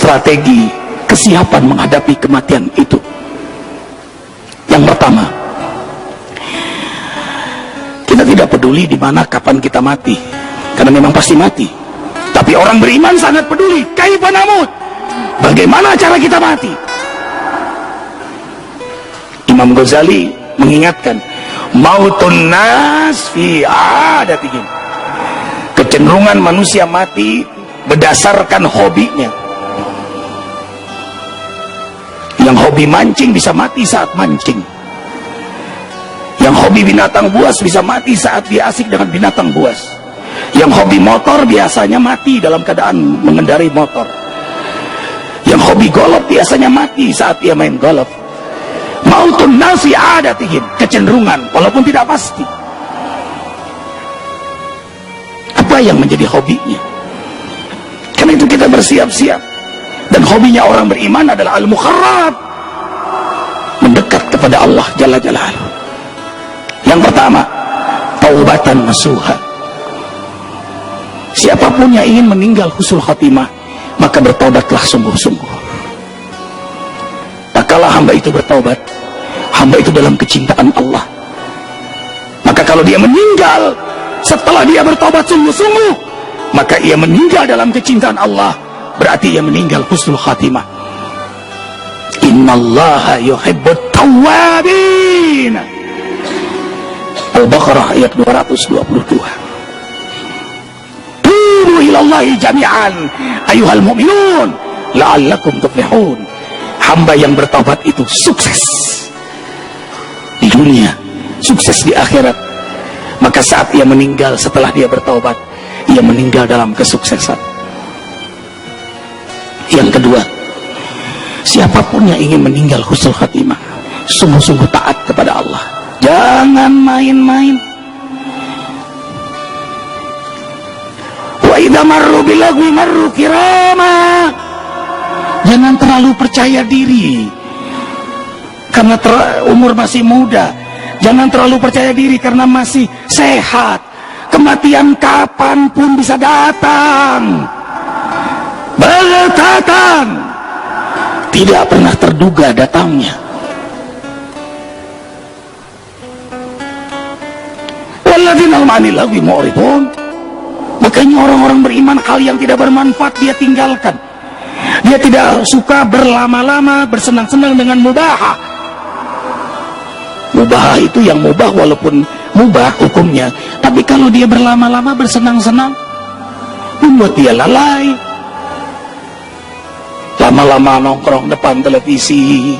strategi kesiapan menghadapi kematian itu. Yang pertama, kita tidak peduli di mana kapan kita mati, karena memang pasti mati. Tapi orang beriman sangat peduli. Kaifa namut? Bagaimana cara kita mati? Imam Ghazali mengingatkan, mautun nas fi adatihim. Kecenderungan manusia mati berdasarkan hobinya. Yang hobi mancing bisa mati saat mancing. Yang hobi binatang buas bisa mati saat dia asik dengan binatang buas. Yang hobi motor biasanya mati dalam keadaan mengendarai motor. Yang hobi golf biasanya mati saat dia main golf. Mautun nasi adatihim, kecenderungan walaupun tidak pasti. Apa yang menjadi hobinya? Karena itu kita bersiap-siap. Dan hobinya orang beriman adalah al-mukharrab, mendekat kepada Allah Jalla Jalaluhu. Yang pertama, taubatan nasuha. Siapapun yang ingin meninggal husnul khatimah, maka bertaubatlah sungguh-sungguh. Tak kala hamba itu bertaubat, hamba itu dalam kecintaan Allah, maka kalau dia meninggal setelah dia bertaubat sungguh-sungguh, maka ia meninggal dalam kecintaan Allah, berarti ia meninggal husnul khatimah. Innallaha yuhibbut tawwabin. Al-Baqarah ayat 222. Tubu ilallahi jami'an ayuhal mu'minun la'allakum tuflihun. Hamba yang bertaubat itu sukses di dunia, sukses di akhirat. Maka saat ia meninggal setelah dia bertaubat, ia meninggal dalam kesuksesan. Yang kedua, siapapun yang ingin meninggal husnul khatimah, sungguh-sungguh taat kepada Allah. Jangan main-main. Wa idza marru bilagwi marru kirama. Jangan terlalu percaya diri karena umur masih muda. Jangan terlalu percaya diri karena masih sehat. Kematian kapanpun bisa datang. Baghtatan, tidak pernah terduga datangnya. Walladzina hum 'anil lagwi mu'ridun. Makanya orang-orang beriman hal yang tidak bermanfaat dia tinggalkan. Dia tidak suka berlama-lama bersenang-senang dengan mubah. Mubah itu yang mubah walaupun mubah hukumnya, tapi kalau dia berlama-lama bersenang-senang membuat dia lalai. Lama-lama nongkrong depan televisi,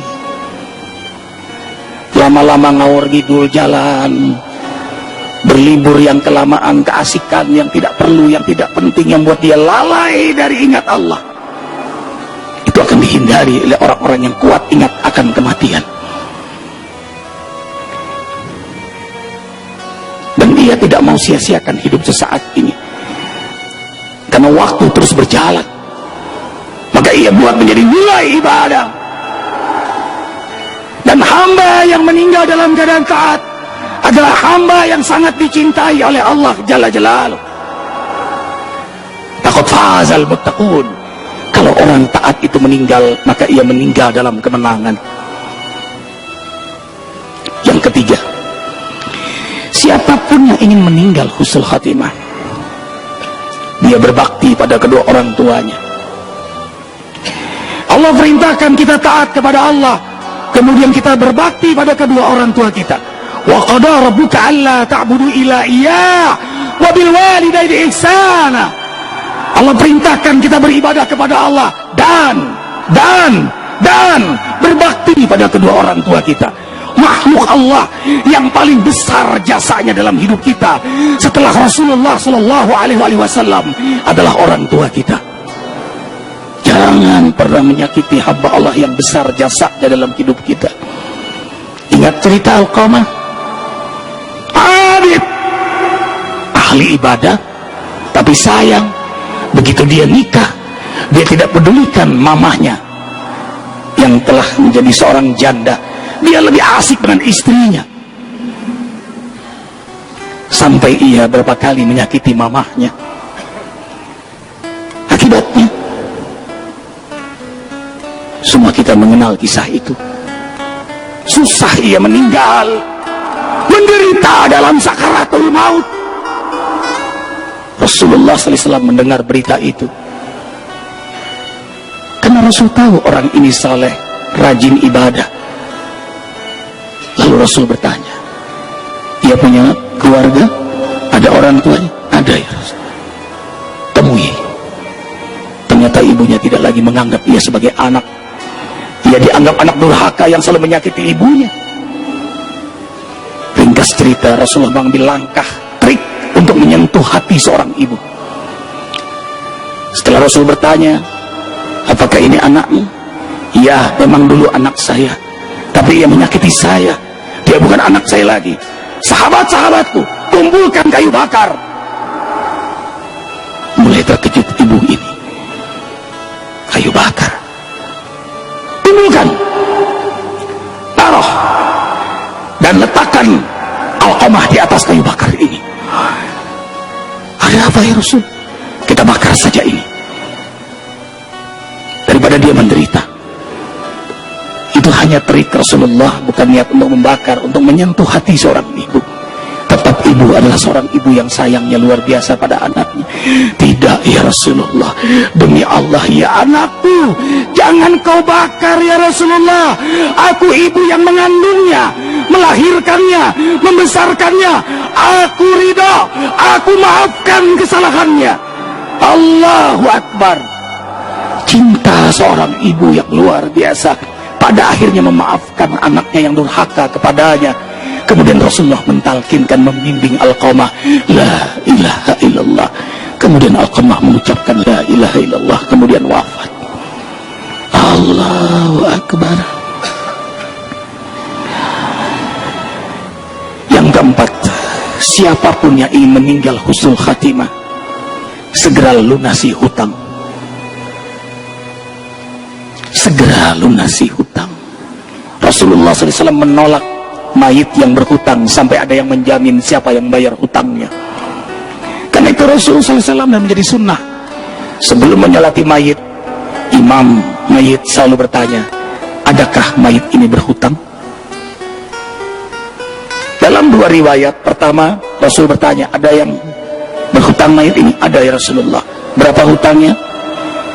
lama-lama ngawur ngidul jalan, berlibur yang kelamaan, keasikan yang tidak perlu, yang tidak penting, yang buat dia lalai dari ingat Allah. Itu akan dihindari oleh orang-orang yang kuat ingat akan kematian. Dan dia tidak mau sia-siakan hidup sesaat ini, karena waktu terus berjalan. Maka ia buat menjadi nilai ibadah. Dan hamba yang meninggal dalam keadaan taat adalah hamba yang sangat dicintai oleh Allah Jalla Jalaluhu. Laqad fazal muttaqun. Kalau orang taat itu meninggal, maka ia meninggal dalam kemenangan. Yang ketiga, siapapun yang ingin meninggal husnul khatimah, dia berbakti pada kedua orang tuanya. Allah perintahkan kita taat kepada Allah, kemudian kita berbakti pada kedua orang tua kita. Wa qada rabbuka alla ta'budu illa iyyah wa bil walidayni ihsana. Allah perintahkan kita beribadah kepada Allah dan berbakti pada kedua orang tua kita. Makhluk Allah yang paling besar jasanya dalam hidup kita setelah Rasulullah Shallallahu Alaihi Wasallam adalah orang tua kita. Jangan pernah menyakiti hamba Allah yang besar jasanya dalam hidup kita. Ingat cerita Alqamah, abid, ahli ibadah, tapi sayang begitu dia nikah, dia tidak pedulikan mamahnya yang telah menjadi seorang janda. Dia lebih asik dengan istrinya, sampai ia berapa kali menyakiti mamahnya. Akibatnya Kita mengenal kisah itu. Susah ia meninggal, menderita dalam sakaratul maut. Rasulullah SAW mendengar berita itu. Karena Rasul tahu orang ini saleh, rajin ibadah. Lalu Rasul bertanya, ia punya keluarga? Ada orang tuanya? Ada ya Rasul. Temui. Ternyata ibunya tidak lagi menganggap ia sebagai anak. Ia dianggap anak durhaka yang selalu menyakiti ibunya. Ringkas cerita, Rasulullah mengambil langkah, trik untuk menyentuh hati seorang ibu. Setelah Rasul bertanya, apakah ini anakmu? Ya, memang dulu anak saya, tapi ia menyakiti saya. Dia bukan anak saya lagi. Sahabat-sahabatku, kumpulkan kayu bakar. Mulai terkejut ibu ini. Kayu bakar, kumpulkan, taruh dan letakkan Alqamah di atas kayu bakar ini. Ada apa ya Rasul? Kita bakar saja ini, daripada dia menderita. Itu hanya trik Rasulullah, bukan niat untuk membakar, untuk menyentuh hati seorang ibu. Tetap ibu adalah seorang ibu yang sayangnya luar biasa pada anaknya. Tidak ya Rasulullah, demi Allah ya anakku, jangan kau bakar ya Rasulullah. Aku ibu yang mengandungnya, melahirkannya, membesarkannya. Aku ridha, aku maafkan kesalahannya. Allahu Akbar. Cinta seorang ibu yang luar biasa, pada akhirnya memaafkan anaknya yang durhaka kepadanya. Kemudian Rasulullah mentalkinkan, membimbing Alqamah, la ilaha illallah. Kemudian Alqamah mengucapkan la ilaha illallah, kemudian wafat. Allahu Akbar. Yang keempat, siapapun yang ingin meninggal husnul khatimah, segera lunasi hutang. Segera lunasi hutang. Rasulullah SAW menolak mayit yang berhutang sampai ada yang menjamin siapa yang bayar hutangnya. Karena itu Rasulullah SAW dan menjadi sunnah, sebelum menyolati mayit, imam mayit selalu bertanya, adakah mayit ini berhutang? Dalam dua riwayat, pertama Rasul bertanya, ada yang berhutang mayit ini? Ada ya Rasulullah. Berapa hutangnya?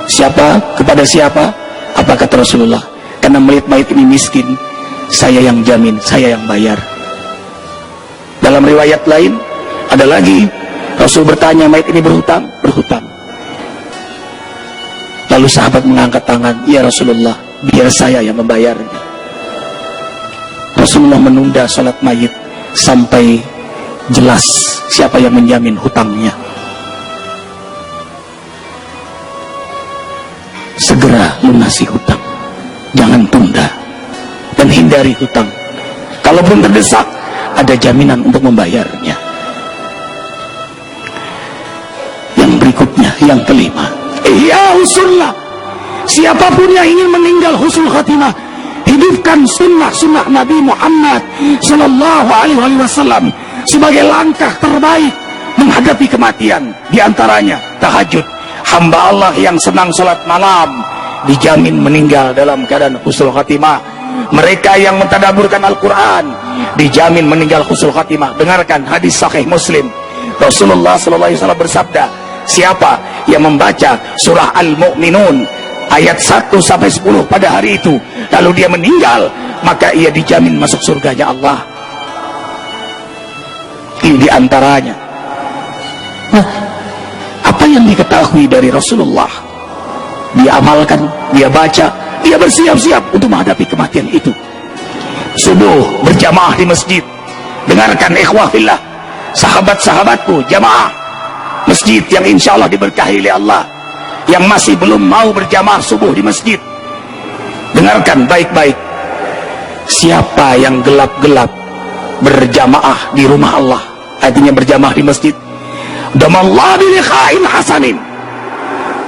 Siapa? Kepada siapa? Apa kata Rasulullah? Karena melihat mayit ini miskin, saya yang jamin, saya yang bayar. Dalam riwayat lain ada lagi, Rasul bertanya, mayit ini berhutang? Berhutang. Lalu sahabat mengangkat tangan, ya Rasulullah, biar saya yang membayarnya. Rasulullah menunda sholat mayit sampai jelas siapa yang menjamin hutangnya. Segera lunasi hutang, jangan tunda, dan hindari hutang. Kalaupun terdesak, ada jaminan untuk membayarnya. Yang berikutnya, yang kelima, ihya sunnah. Siapapun yang ingin meninggal husnul khatimah, hidupkan sunnah-sunnah Nabi Muhammad Sallallahu Alaihi Wasallam sebagai langkah terbaik menghadapi kematian. Di antaranya tahajud. Hamba Allah yang senang salat malam dijamin meninggal dalam keadaan husnul khatimah. Mereka yang mentadaburkan Al-Quran dijamin meninggal husnul khatimah. Dengarkan hadis sahih Muslim. Rasulullah SAW bersabda, siapa yang membaca surah Al-Mu'minun ayat 1-10 pada hari itu, lalu dia meninggal, maka ia dijamin masuk surganya Allah. Ini diantaranya. Nah, apa yang diketahui dari Rasulullah, dia amalkan, dia baca, dia bersiap-siap untuk menghadapi kematian itu. Subuh berjamaah di masjid. Dengarkan ikhwah fillah, sahabat-sahabatku, jamaah masjid yang insya Allah diberkahi oleh Allah. Yang masih belum mau berjamaah subuh di masjid, dengarkan baik-baik. Siapa yang gelap-gelap berjamaah di rumah Allah, artinya berjamaah di masjid, damallahu bi liqa'in hasanin,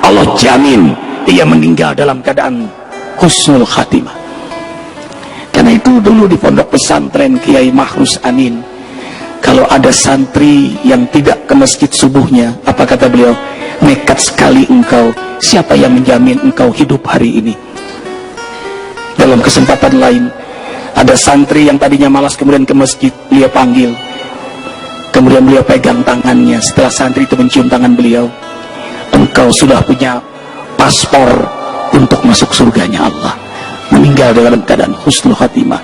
Allah jamin dia meninggal dalam keadaan husnul khatimah. Karena itu dulu di pondok pesantren Kiai Mahrus Amin, kalau ada santri yang tidak ke masjid subuhnya, apa kata beliau? Nekat sekali engkau, siapa yang menjamin engkau hidup hari ini? Dalam kesempatan lain, ada santri yang tadinya malas kemudian ke masjid, beliau panggil. Kemudian beliau pegang tangannya. Setelah santri itu mencium tangan beliau, engkau sudah punya paspor untuk masuk surganya Allah. Meninggal dalam keadaan husnul khatimah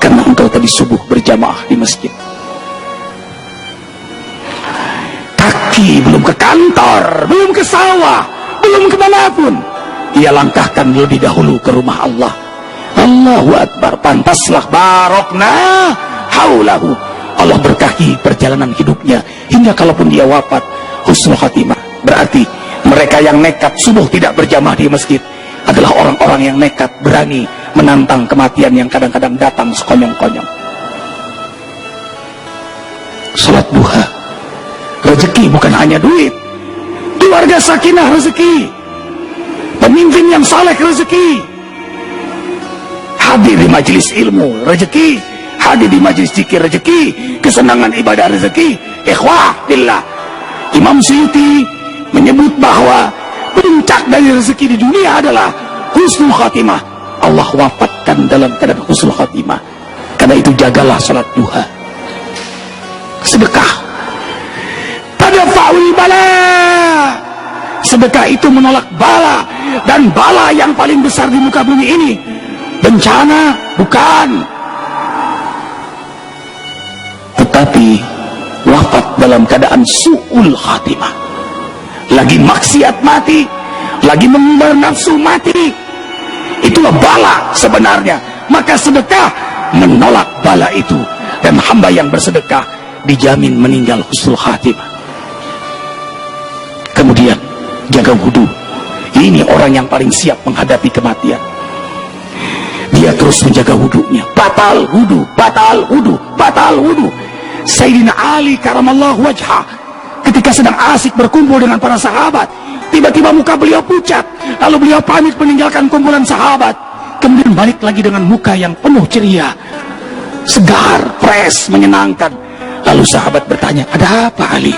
karena engkau tadi subuh berjamaah di masjid. Kaki belum ke kantor, belum ke sawah, belum kemanapun, ia langkahkan lebih dahulu ke rumah Allah. Allahu Akbar. Pantaslah barokna haulahu, Allah berkahi perjalanan hidupnya hingga kalaupun dia wafat husnul khatimah. Berarti mereka yang nekat subuh tidak berjamaah di masjid adalah orang-orang yang nekat berani menantang kematian yang kadang-kadang datang sekonyong-konyong. Salat duha, rezeki bukan hanya duit, keluarga sakinah rezeki, pemimpin yang saleh rezeki, hadir di majelis ilmu rezeki, hadir di majelis zikir rezeki, kesenangan ibadah rezeki. Ikhwah billah, Imam Suyuti menyebut bahwa puncak dari rezeki di dunia adalah husnul khatimah. Allah wafatkan dalam keadaan husnul khatimah. Karena itu jagalah salat duha, sedekah, tadfa'ul bala. Sedekah itu menolak bala, dan bala yang paling besar di muka bumi ini bencana bukan, tetapi wafat dalam keadaan su'ul khatimah. Lagi maksiat mati, lagi mengumbar nafsu mati, itulah bala sebenarnya. Maka sedekah menolak bala itu, dan hamba yang bersedekah dijamin meninggal husnul khatimah. Kemudian jaga wudu. Ini orang yang paling siap menghadapi kematian. Dia terus menjaga wudunya. Batal wudu, batal wudu, batal wudu. Sayyidina Ali karamallahu wajhah ketika sedang asik berkumpul dengan para sahabat, tiba-tiba muka beliau pucat, lalu beliau pamit meninggalkan kumpulan sahabat, kemudian balik lagi dengan muka yang penuh ceria, segar, fresh, menyenangkan. Lalu sahabat bertanya, ada apa Ali?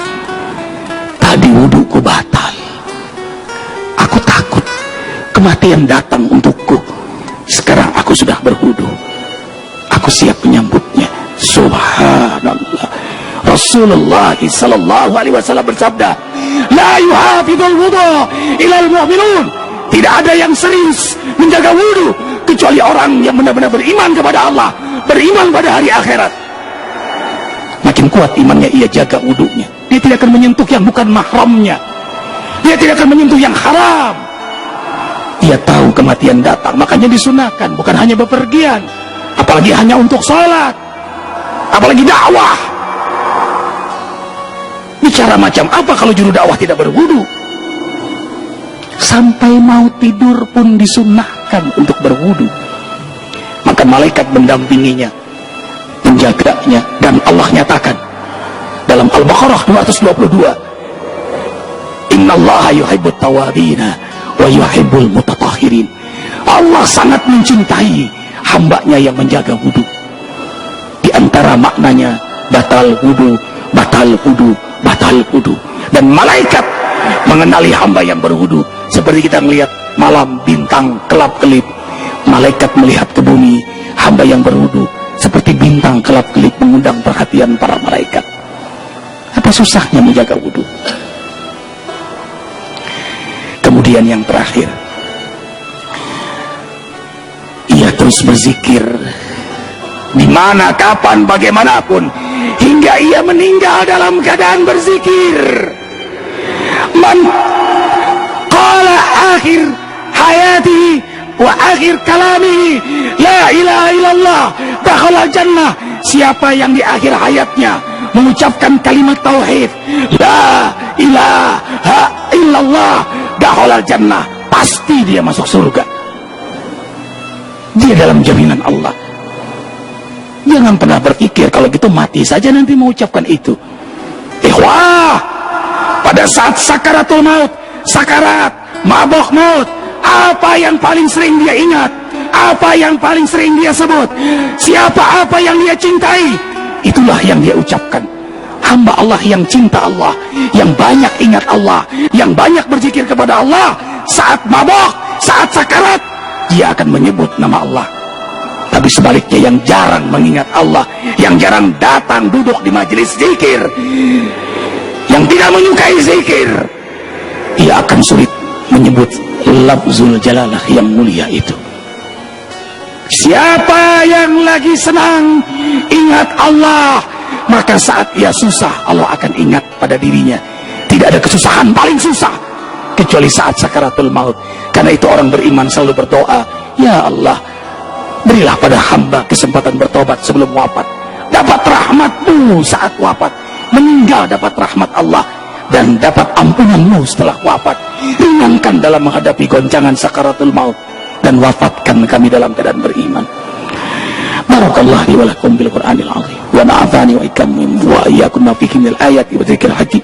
Tadi wuduku batal, aku takut kematian datang untukku. Sekarang aku sudah berwudu, aku siap menyambutnya. Subhanallah. Rasulullah sallallahu alaihi wasallam bersabda, la yuhafidul wudu ilal mu'minun. Tidak ada yang serius menjaga wudu kecuali orang yang benar-benar beriman kepada Allah, beriman pada hari akhirat. Makin kuat imannya, ia jaga wudunya. Dia tidak akan menyentuh yang bukan mahramnya, dia tidak akan menyentuh yang haram. Dia tahu kematian datang, makanya disunahkan bukan hanya bepergian, apalagi hanya untuk sholat, apalagi dakwah. Bicara macam apa kalau juru dakwah tidak berwudu? Sampai mau tidur pun disunahkan untuk berwudu. Maka malaikat mendampinginya, menjaganya, dan Allah nyatakan dalam Al-Baqarah 222, innallaha yuhibbut tawabina wa yuhibbul mutatahhirin. Allah sangat mencintai hambanya yang menjaga wudu. Di antara maknanya batal wudu, batal wudu, batal wudu. Dan malaikat mengenali hamba yang berwudu seperti kita melihat malam bintang kelap-kelip. Malaikat melihat ke bumi hamba yang berwudu seperti bintang kelap-kelip, mengundang perhatian para malaikat. Apa susahnya menjaga wudu? Kemudian yang terakhir, ia terus berzikir di mana, kapan, bagaimanapun, hingga ia meninggal dalam keadaan berzikir. Man qala akhir hayati wa akhir kalami la ilaha illallah dakhala jannah. Siapa yang di akhir hayatnya mengucapkan kalimat tauhid la ilaha illallah dakhala jannah, pasti dia masuk surga. Dia dalam jaminan Allah. Jangan pernah berpikir kalau gitu mati saja nanti mengucapkan itu. Ikhwah, pada saat sakaratul maut, sakarat, mabok maut, apa yang paling sering dia ingat? Apa yang paling sering dia sebut? Siapa, apa yang dia cintai? Itulah yang dia ucapkan. Hamba Allah yang cinta Allah, yang banyak ingat Allah, yang banyak berzikir kepada Allah, saat mabok, saat sakarat, dia akan menyebut nama Allah. Tapi sebaliknya yang jarang mengingat Allah, yang jarang datang duduk di majelis zikir, yang tidak menyukai zikir, ia akan sulit menyebut lafzul jalalah yang mulia itu. Siapa yang lagi senang ingat Allah, maka saat ia susah Allah akan ingat pada dirinya. Tidak ada kesusahan paling susah kecuali saat sakaratul maut. Karena itu orang beriman selalu berdoa, ya Allah, berilah pada hamba kesempatan bertobat sebelum wafat, dapat rahmat-Mu saat wafat, meninggal dapat rahmat Allah, dan dapat ampunan-Mu setelah wafat. Ringankan dalam menghadapi goncangan sakaratul maut, dan wafatkan kami dalam keadaan beriman. Barakallahu li wa lakum bil Qur'anil azim wa na'afani wa iyyakum ma fihi minal ayati wa dzikril hakim.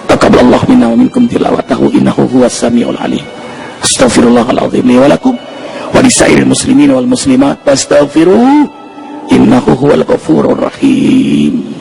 Taqabbalallahu minna wa minkum tilawatahu innahu huwas samiul alim. Astaghfirullahal azim li wa lakum wa lisairil muslimin wal muslimat fastaghfiruhu innahu huwal ghafurur rahim.